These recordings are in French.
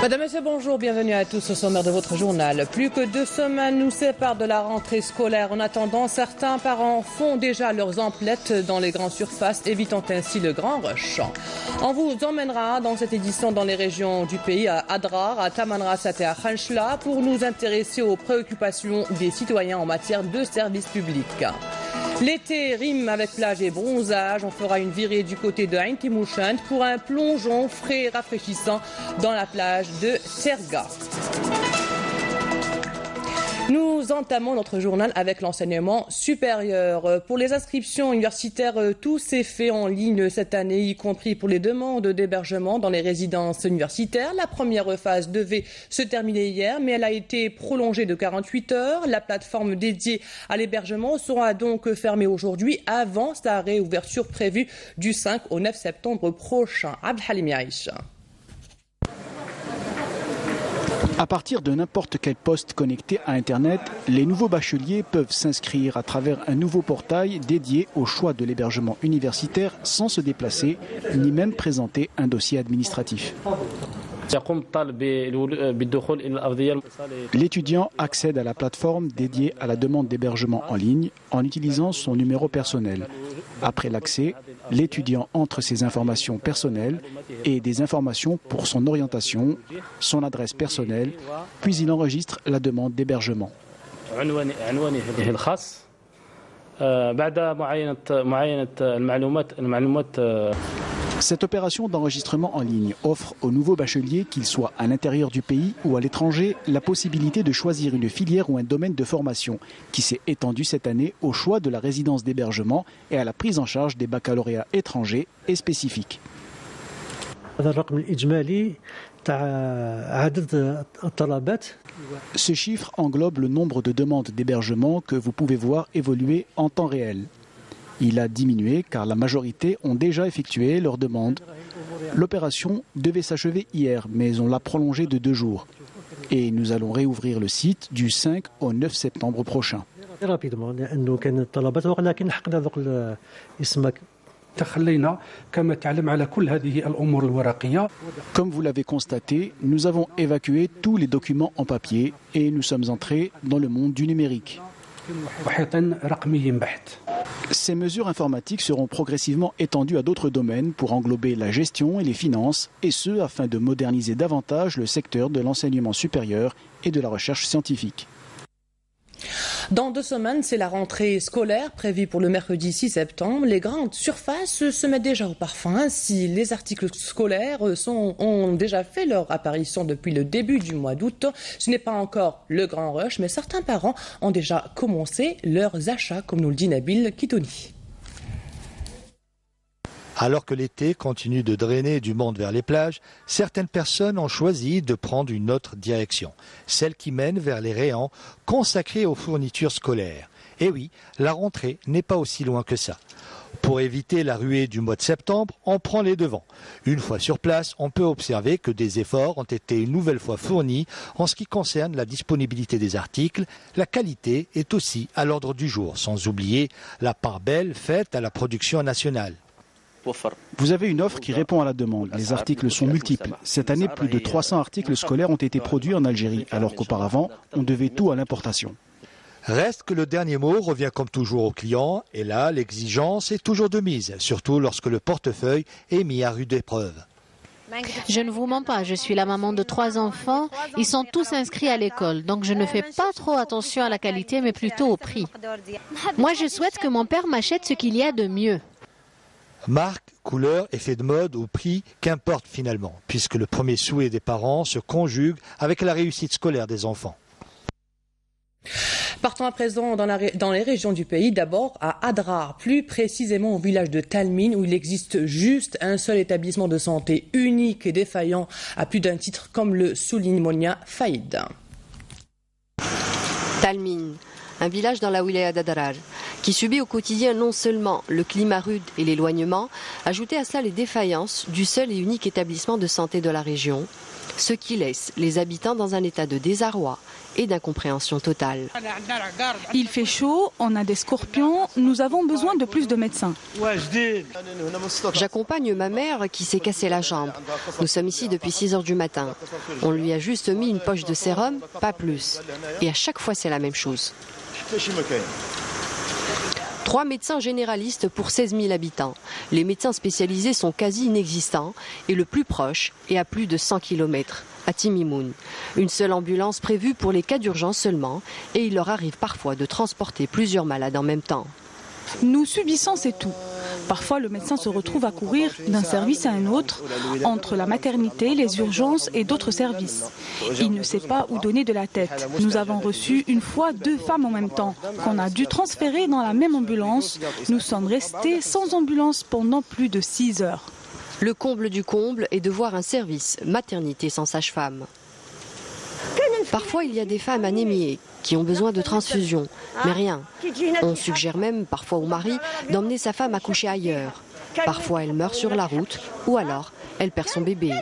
Madame, Monsieur, bonjour, bienvenue à tous au sommaire de votre journal. Plus que 2 semaines nous séparent de la rentrée scolaire. En attendant, certains parents font déjà leurs emplettes dans les grandes surfaces, évitant ainsi le grand rush. On vous emmènera dans cette édition dans les régions du pays, à Adrar, à Tamanrasset et à Khanchla, pour nous intéresser aux préoccupations des citoyens en matière de services publics. L'été rime avec plage et bronzage. On fera une virée du côté de Ain Timouchent pour un plongeon frais et rafraîchissant dans la plage de Terga. Nous entamons notre journal avec l'enseignement supérieur. Pour les inscriptions universitaires, tout s'est fait en ligne cette année, y compris pour les demandes d'hébergement dans les résidences universitaires. La première phase devait se terminer hier, mais elle a été prolongée de 48 heures. La plateforme dédiée à l'hébergement sera donc fermée aujourd'hui avant sa réouverture prévue du 5 au 9 septembre prochain. Abdelhalim Yaïch. À partir de n'importe quel poste connecté à Internet, les nouveaux bacheliers peuvent s'inscrire à travers un nouveau portail dédié au choix de l'hébergement universitaire sans se déplacer, ni même présenter un dossier administratif. L'étudiant accède à la plateforme dédiée à la demande d'hébergement en ligne en utilisant son numéro personnel. Après l'accès, l'étudiant entre ses informations personnelles et des informations pour son orientation, son adresse personnelle, puis il enregistre la demande d'hébergement. Cette opération d'enregistrement en ligne offre aux nouveaux bacheliers, qu'ils soient à l'intérieur du pays ou à l'étranger, la possibilité de choisir une filière ou un domaine de formation qui s'est étendu cette année au choix de la résidence d'hébergement et à la prise en charge des baccalauréats étrangers et spécifiques. Ce chiffre englobe le nombre de demandes d'hébergement que vous pouvez voir évoluer en temps réel. Il a diminué car la majorité ont déjà effectué leur demande. L'opération devait s'achever hier, mais on l'a prolongée de 2 jours. Et nous allons réouvrir le site du 5 au 9 septembre prochain. Comme vous l'avez constaté, nous avons évacué tous les documents en papier et nous sommes entrés dans le monde du numérique. Ces mesures informatiques seront progressivement étendues à d'autres domaines pour englober la gestion et les finances, et ce afin de moderniser davantage le secteur de l'enseignement supérieur et de la recherche scientifique. Dans 2 semaines, c'est la rentrée scolaire prévue pour le mercredi 6 septembre. Les grandes surfaces se mettent déjà au parfum. Ainsi, les articles scolaires ont déjà fait leur apparition depuis le début du mois d'août. Ce n'est pas encore le grand rush, mais certains parents ont déjà commencé leurs achats, comme nous le dit Nabil Kitouni. Alors que l'été continue de drainer du monde vers les plages, certaines personnes ont choisi de prendre une autre direction, celle qui mène vers les rayons consacrés aux fournitures scolaires. Et oui, la rentrée n'est pas aussi loin que ça. Pour éviter la ruée du mois de septembre, on prend les devants. Une fois sur place, on peut observer que des efforts ont été une nouvelle fois fournis en ce qui concerne la disponibilité des articles. La qualité est aussi à l'ordre du jour, sans oublier la part belle faite à la production nationale. Vous avez une offre qui répond à la demande. Les articles sont multiples. Cette année, plus de 300 articles scolaires ont été produits en Algérie, alors qu'auparavant, on devait tout à l'importation. Reste que le dernier mot revient comme toujours aux clients, et là, l'exigence est toujours de mise, surtout lorsque le portefeuille est mis à rude épreuve. Je ne vous mens pas, je suis la maman de 3 enfants. Ils sont tous inscrits à l'école, donc je ne fais pas trop attention à la qualité, mais plutôt au prix. Moi, je souhaite que mon père m'achète ce qu'il y a de mieux. Marque, couleur, effet de mode ou prix, qu'importe finalement, puisque le premier souhait des parents se conjugue avec la réussite scolaire des enfants. Partons à présent dans les régions du pays, d'abord à Adrar, plus précisément au village de Talmine, où il existe juste un seul établissement de santé unique et défaillant à plus d'un titre, comme le souligne Monia Faïd. Talmine, un village dans la wilaya d'Adrar, qui subit au quotidien non seulement le climat rude et l'éloignement, ajouté à cela les défaillances du seul et unique établissement de santé de la région. Ce qui laisse les habitants dans un état de désarroi et d'incompréhension totale. Il fait chaud, on a des scorpions, nous avons besoin de plus de médecins. J'accompagne ma mère qui s'est cassé la jambe. Nous sommes ici depuis 6 heures du matin. On lui a juste mis une poche de sérum, pas plus. Et à chaque fois, c'est la même chose. 3 médecins généralistes pour 16 000 habitants. Les médecins spécialisés sont quasi inexistants et le plus proche est à plus de 100 km, à Timimoun. Une seule ambulance prévue pour les cas d'urgence seulement et il leur arrive parfois de transporter plusieurs malades en même temps. Nous subissons c'est tout. Parfois, le médecin se retrouve à courir d'un service à un autre, entre la maternité, les urgences et d'autres services. Il ne sait pas où donner de la tête. Nous avons reçu une fois 2 femmes en même temps, qu'on a dû transférer dans la même ambulance. Nous sommes restés sans ambulance pendant plus de 6 heures. Le comble du comble est de voir un service maternité sans sage-femme. Parfois, il y a des femmes anémiées qui ont besoin de transfusion, mais rien. On suggère même parfois au mari d'emmener sa femme accoucher ailleurs. Parfois, elle meurt sur la route ou alors elle perd son bébé.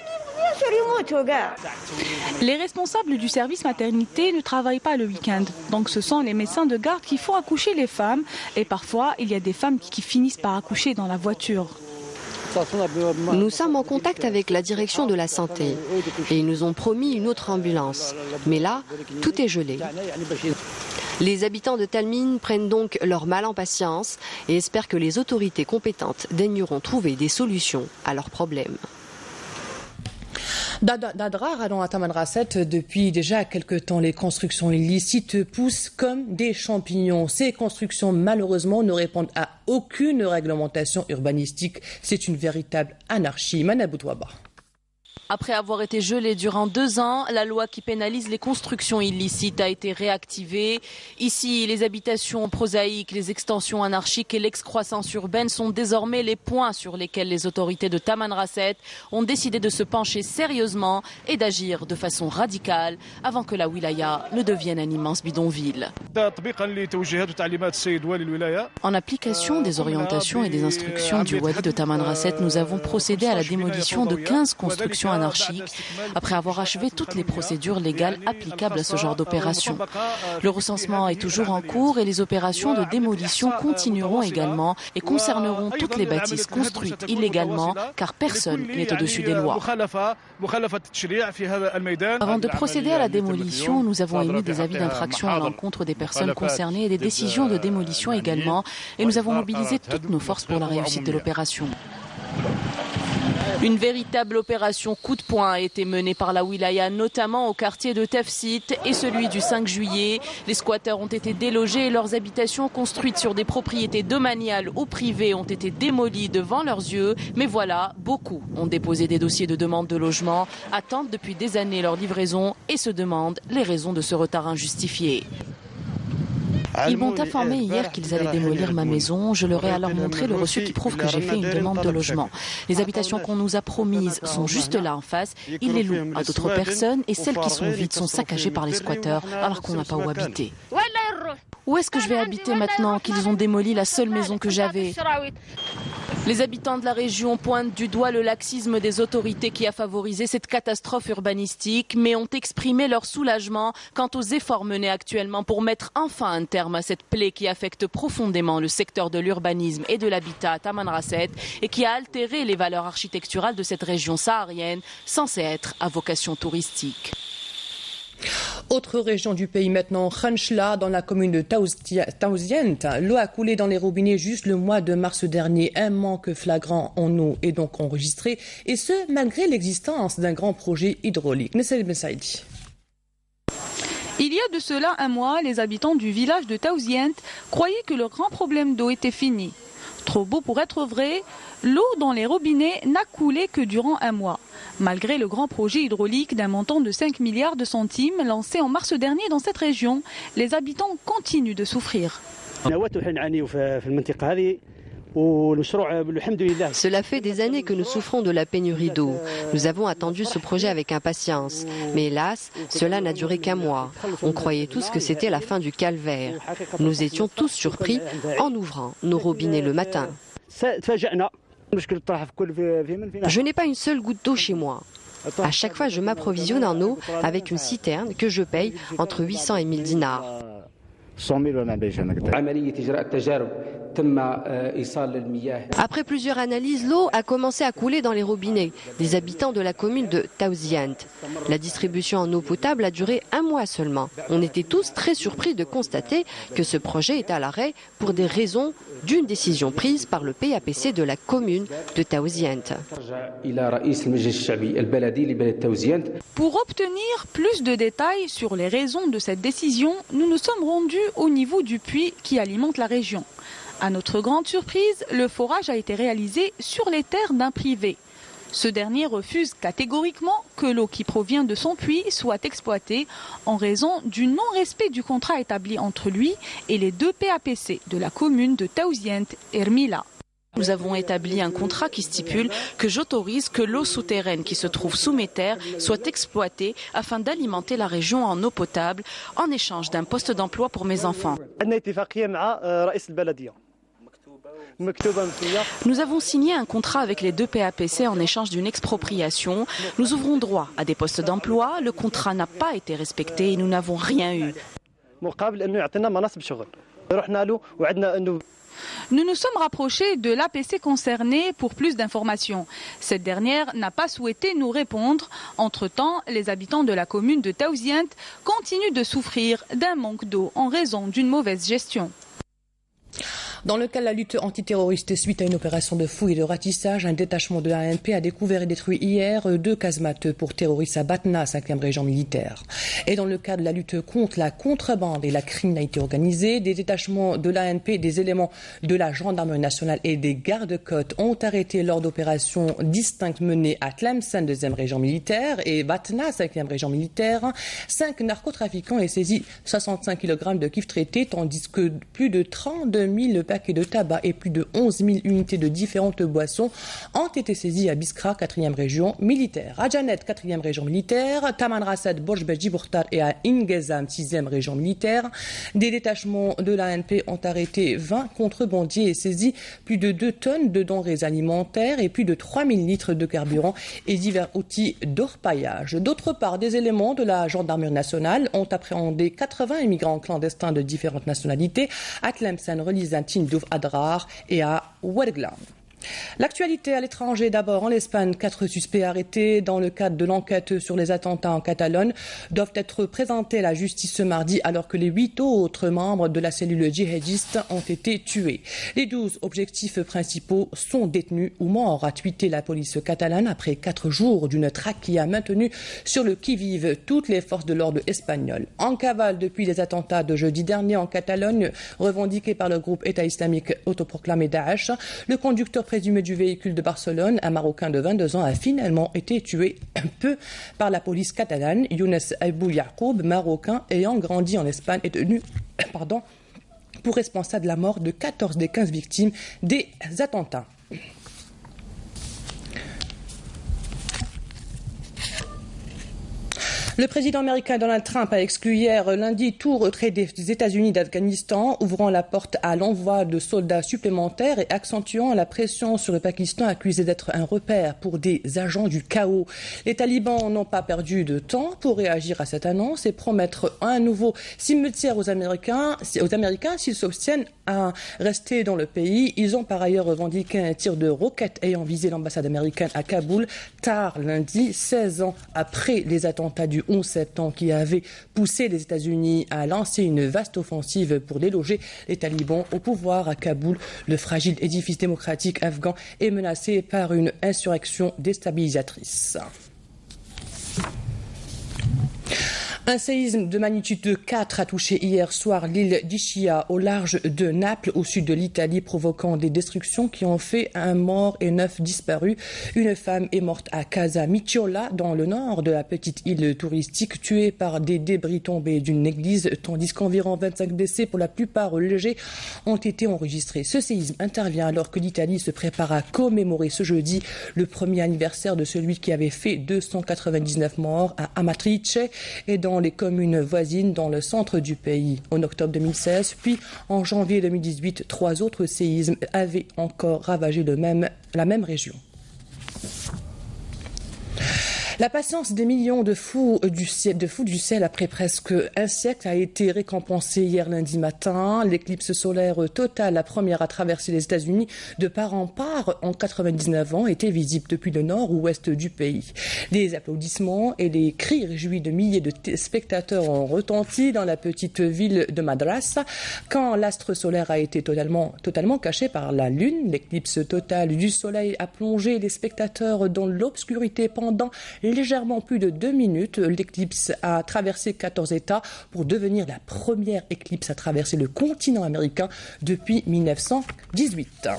Les responsables du service maternité ne travaillent pas le week-end. Donc ce sont les médecins de garde qui font accoucher les femmes. Et parfois, il y a des femmes qui finissent par accoucher dans la voiture. Nous sommes en contact avec la direction de la santé et ils nous ont promis une autre ambulance. Mais là, tout est gelé. Les habitants de Talmine prennent donc leur mal en patience et espèrent que les autorités compétentes daigneront trouver des solutions à leurs problèmes. D'Adrar à Tamanrasset, depuis déjà quelque temps, les constructions illicites poussent comme des champignons. Ces constructions, malheureusement, ne répondent à aucune réglementation urbanistique. C'est une véritable anarchie. Manaboutouaba. Après avoir été gelée durant 2 ans, la loi qui pénalise les constructions illicites a été réactivée. Ici, les habitations prosaïques, les extensions anarchiques et l'excroissance urbaine sont désormais les points sur lesquels les autorités de Tamanrasset ont décidé de se pencher sérieusement et d'agir de façon radicale avant que la wilaya ne devienne un immense bidonville. En application des orientations et des instructions du Wadi de Tamanrasset, nous avons procédé à la démolition de 15 constructions anarchiques après avoir achevé toutes les procédures légales applicables à ce genre d'opération. Le recensement est toujours en cours et les opérations de démolition continueront également et concerneront toutes les bâtisses construites illégalement car personne n'est au-dessus des lois. Avant de procéder à la démolition, nous avons émis des avis d'infraction à l'encontre des personnes concernées et des décisions de démolition également et nous avons mobilisé toutes nos forces pour la réussite de l'opération. Une véritable opération coup de poing a été menée par la wilaya, notamment au quartier de Tafsit et celui du 5 juillet. Les squatteurs ont été délogés et leurs habitations construites sur des propriétés domaniales ou privées ont été démolies devant leurs yeux. Mais voilà, beaucoup ont déposé des dossiers de demande de logement, attendent depuis des années leur livraison et se demandent les raisons de ce retard injustifié. Ils m'ont informé hier qu'ils allaient démolir ma maison. Je leur ai alors montré le reçu qui prouve que j'ai fait une demande de logement. Les habitations qu'on nous a promises sont juste là en face. Ils les louent à d'autres personnes et celles qui sont vides sont saccagées par les squatteurs alors qu'on n'a pas où habiter. Où est-ce que je vais habiter maintenant qu'ils ont démoli la seule maison que j'avais ? Les habitants de la région pointent du doigt le laxisme des autorités qui a favorisé cette catastrophe urbanistique, mais ont exprimé leur soulagement quant aux efforts menés actuellement pour mettre enfin un terme à cette plaie qui affecte profondément le secteur de l'urbanisme et de l'habitat à Tamanrasset et qui a altéré les valeurs architecturales de cette région saharienne, censée être à vocation touristique. Autre région du pays maintenant, Khanchla, dans la commune de Taouzient. L'eau a coulé dans les robinets juste le mois de mars dernier. Un manque flagrant en eau est donc enregistré, et ce, malgré l'existence d'un grand projet hydraulique. Nessel Ben Saïdi. Il y a de cela un mois, les habitants du village de Taouzient croyaient que leur grand problème d'eau était fini. Trop beau pour être vrai, l'eau dans les robinets n'a coulé que durant un mois. Malgré le grand projet hydraulique d'un montant de 5 milliards de centimes lancé en mars dernier dans cette région, les habitants continuent de souffrir. Cela fait des années que nous souffrons de la pénurie d'eau. Nous avons attendu ce projet avec impatience. Mais hélas, cela n'a duré qu'un mois. On croyait tous que c'était la fin du calvaire. Nous étions tous surpris en ouvrant nos robinets le matin. Je n'ai pas une seule goutte d'eau chez moi. À chaque fois, je m'approvisionne en eau avec une citerne que je paye entre 800 et 1000 dinars. Après plusieurs analyses, l'eau a commencé à couler dans les robinets des habitants de la commune de Taouzient. La distribution en eau potable a duré 1 mois seulement. On était tous très surpris de constater que ce projet est à l'arrêt pour des raisons d'une décision prise par le PAPC de la commune de Taouzient. Pour obtenir plus de détails sur les raisons de cette décision, nous nous sommes rendus au niveau du puits qui alimente la région. À notre grande surprise, le forage a été réalisé sur les terres d'un privé. Ce dernier refuse catégoriquement que l'eau qui provient de son puits soit exploitée en raison du non-respect du contrat établi entre lui et les 2 PAPC de la commune de Taouzient et Ermila. Nous avons établi un contrat qui stipule que j'autorise que l'eau souterraine qui se trouve sous mes terres soit exploitée afin d'alimenter la région en eau potable en échange d'un poste d'emploi pour mes enfants. Nous avons signé un contrat avec les 2 PAPC en échange d'une expropriation. Nous ouvrons droit à des postes d'emploi. Le contrat n'a pas été respecté et nous n'avons rien eu. Nous nous sommes rapprochés de l'APC concernée pour plus d'informations. Cette dernière n'a pas souhaité nous répondre. Entre-temps, les habitants de la commune de Taouzient continuent de souffrir d'un manque d'eau en raison d'une mauvaise gestion. Dans le cas de la lutte antiterroriste suite à une opération de fouille et de ratissage, un détachement de l'ANP a découvert et détruit hier 2 casemates pour terroristes à Batna, 5e région militaire. Et dans le cas de la lutte contre la contrebande et la criminalité organisée, des détachements de l'ANP, des éléments de la gendarmerie nationale et des gardes-côtes ont arrêté lors d'opérations distinctes menées à Tlemcen, 2e région militaire, et Batna, 5e région militaire. 5 narcotrafiquants et saisis 65 kg de kiff traité, tandis que plus de 32 000 paquets de tabac et plus de 11 000 unités de différentes boissons ont été saisis à Biskra, 4e région militaire. À Janet, 4e région militaire, Tamanrasset, Borjbeji, Bourtar et à Ingezam, 6e région militaire. Des détachements de l'ANP ont arrêté 20 contrebandiers et saisi plus de 2 tonnes de denrées alimentaires et plus de 3 000 litres de carburant et divers outils d'orpaillage. D'autre part, des éléments de la gendarmerie nationale ont appréhendé 80 immigrants clandestins de différentes nationalités à Tlemcen, Relizantine, Douf Adrar et à Ouergla. L'actualité à l'étranger, d'abord en Espagne, 4 suspects arrêtés dans le cadre de l'enquête sur les attentats en Catalogne doivent être présentés à la justice ce mardi alors que les 8 autres membres de la cellule djihadiste ont été tués. Les 12 objectifs principaux sont détenus ou morts, a tweeté la police catalane après 4 jours d'une traque qui a maintenu sur le qui-vive toutes les forces de l'ordre espagnoles. En cavale depuis les attentats de jeudi dernier en Catalogne, revendiqués par le groupe État islamique autoproclamé Daesh, le conducteur présumé du véhicule de Barcelone, un Marocain de 22 ans, a finalement été tué un peu par la police catalane. Younes Aibou Yacoub, Marocain ayant grandi en Espagne, est tenu pour responsable de la mort de 14 des 15 victimes des attentats. Le président américain Donald Trump a exclu hier lundi tout retrait des États-Unis d'Afghanistan, ouvrant la porte à l'envoi de soldats supplémentaires et accentuant la pression sur le Pakistan accusé d'être un repère pour des agents du chaos. Les talibans n'ont pas perdu de temps pour réagir à cette annonce et promettre un nouveau cimetière aux Américains s'ils s'obtiennent à rester dans le pays. Ils ont par ailleurs revendiqué un tir de roquette ayant visé l'ambassade américaine à Kaboul tard lundi, 16 ans après les attentats du 11 septembre qui avait poussé les États-Unis à lancer une vaste offensive pour déloger les talibans au pouvoir à Kaboul. Le fragile édifice démocratique afghan est menacé par une insurrection déstabilisatrice. Un séisme de magnitude 4 a touché hier soir l'île d'Ischia au large de Naples, au sud de l'Italie, provoquant des destructions qui ont fait 1 mort et 9 disparus. Une femme est morte à Casa Micciola, dans le nord de la petite île touristique, tuée par des débris tombés d'une église, tandis qu'environ 25 blessés, pour la plupart légers, ont été enregistrés. Ce séisme intervient alors que l'Italie se prépare à commémorer ce jeudi le premier anniversaire de celui qui avait fait 299 morts à Amatrice et dans les communes voisines dans le centre du pays. En octobre 2016, puis en janvier 2018, 3 autres séismes avaient encore ravagé la même région. La patience des millions de fous du ciel après presque un siècle a été récompensée hier lundi matin. L'éclipse solaire totale, la première à traverser les États-Unis de part en part en 99 ans, était visible depuis le nord ou ouest du pays. Des applaudissements et des cris réjouis de milliers de spectateurs ont retenti dans la petite ville de Madras quand l'astre solaire a été totalement caché par la Lune. L'éclipse totale du Soleil a plongé les spectateurs dans l'obscurité pendant légèrement plus de 2 minutes. L'éclipse a traversé 14 États pour devenir la première éclipse à traverser le continent américain depuis 1918.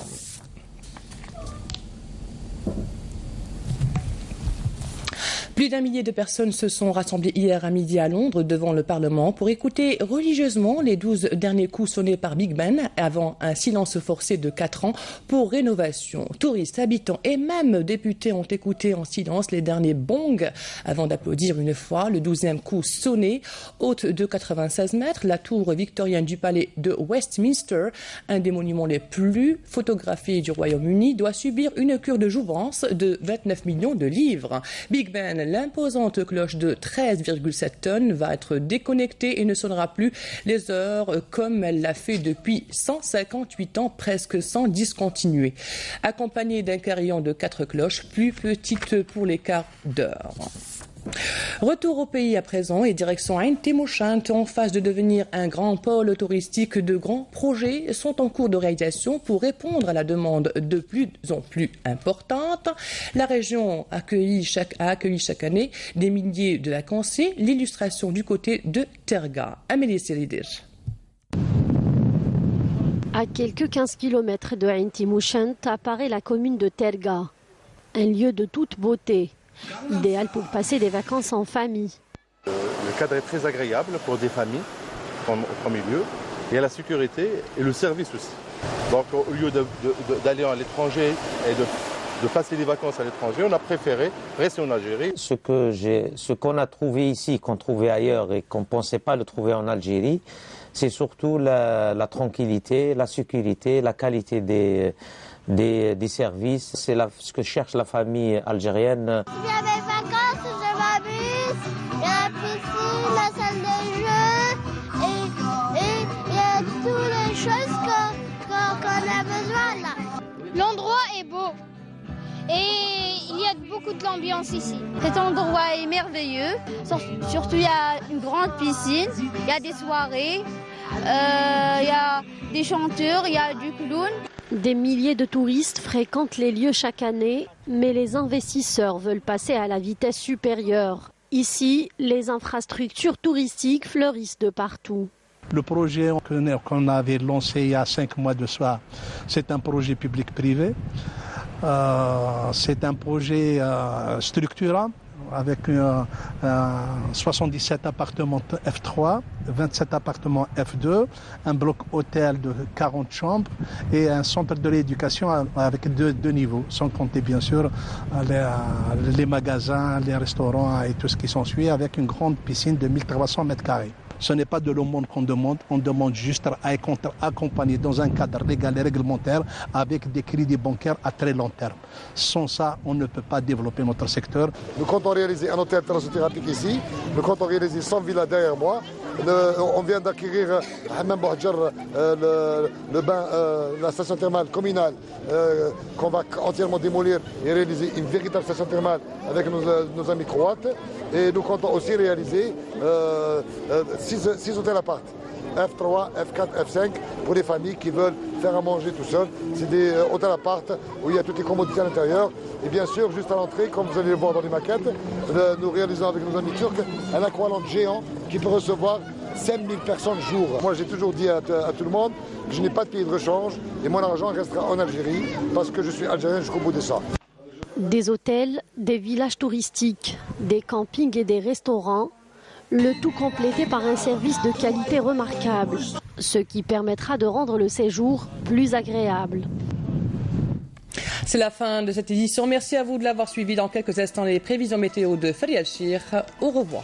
Plus d'1 millier de personnes se sont rassemblées hier à midi à Londres devant le Parlement pour écouter religieusement les 12 derniers coups sonnés par Big Ben avant un silence forcé de 4 ans pour rénovation. Touristes, habitants et même députés ont écouté en silence les derniers bongs avant d'applaudir une fois le 12e coup sonné. Haute de 96 mètres, la tour victorienne du palais de Westminster, un des monuments les plus photographiés du Royaume-Uni, doit subir une cure de jouvence de 29 millions de livres. Big Ben, l'imposante cloche de 13,7 tonnes, va être déconnectée et ne sonnera plus les heures comme elle l'a fait depuis 158 ans, presque sans discontinuer. Accompagnée d'un carillon de 4 cloches, plus petites pour les quarts d'heure. Retour au pays à présent et direction Ain Timoshant, en phase de devenir un grand pôle touristique. De grands projets sont en cours de réalisation pour répondre à la demande de plus en plus importante. La région a accueilli chaque année des milliers de vacanciers. L'illustration du côté de Terga. Amélie Selidir. À quelques 15 km de Ain Timoshant apparaît la commune de Terga, un lieu de toute beauté, idéal pour passer des vacances en famille. Le cadre est très agréable pour des familles, au premier lieu. Il y a la sécurité et le service aussi. Donc au lieu d'aller à l'étranger et de passer des vacances à l'étranger, on a préféré rester en Algérie. Ce qu'on a trouvé ici, qu'on trouvait ailleurs et qu'on ne pensait pas le trouver en Algérie, c'est surtout la tranquillité, la sécurité, la qualité des services. C'est ce que cherche la famille algérienne. Il y a des vacances, je m'amuse, il y a la piscine, la salle de jeu et il y a toutes les choses qu'on a besoin là. L'endroit est beau et il y a beaucoup de l'ambiance ici. Cet endroit est merveilleux, surtout il y a une grande piscine, il y a des soirées, il y a des chanteurs, il y a du clown. Des milliers de touristes fréquentent les lieux chaque année, mais les investisseurs veulent passer à la vitesse supérieure. Ici, les infrastructures touristiques fleurissent de partout. Le projet qu'on avait lancé il y a 5 mois de ça, c'est un projet public-privé. C'est un projet structurant avec 77 appartements F3, 27 appartements F2, un bloc hôtel de 40 chambres et un centre de rééducation avec deux niveaux, sans compter bien sûr les magasins, les restaurants et tout ce qui s'ensuit, avec une grande piscine de 1300 mètres carrés. Ce n'est pas de l'aumône qu'on demande, on demande juste à être accompagné dans un cadre légal et réglementaire avec des crédits bancaires à très long terme. Sans ça, on ne peut pas développer notre secteur. Nous comptons réaliser un hôtel thalassothérapeutique ici, nous comptons réaliser 100 villas derrière moi. On vient d'acquérir Hammam Bouhadjar, le bain, la station thermale communale qu'on va entièrement démolir et réaliser une véritable station thermale avec nos amis croates. Et nous comptons aussi réaliser 6 hôtels appart, F3, F4, F5, pour les familles qui veulent faire à manger tout seul. C'est des hôtels appart où il y a toutes les commodités à l'intérieur. Et bien sûr, juste à l'entrée, comme vous allez le voir dans les maquettes, nous réalisons avec nos amis turcs un aqualand géant qui peut recevoir 5000 personnes jour. Moi, j'ai toujours dit à tout le monde que je n'ai pas de pays de rechange et mon argent restera en Algérie parce que je suis algérien jusqu'au bout de ça. Des hôtels, des villages touristiques, des campings et des restaurants, le tout complété par un service de qualité remarquable, ce qui permettra de rendre le séjour plus agréable. C'est la fin de cette édition. Merci à vous de l'avoir suivi. Dans quelques instants, les prévisions météo de Farid Chir. Au revoir.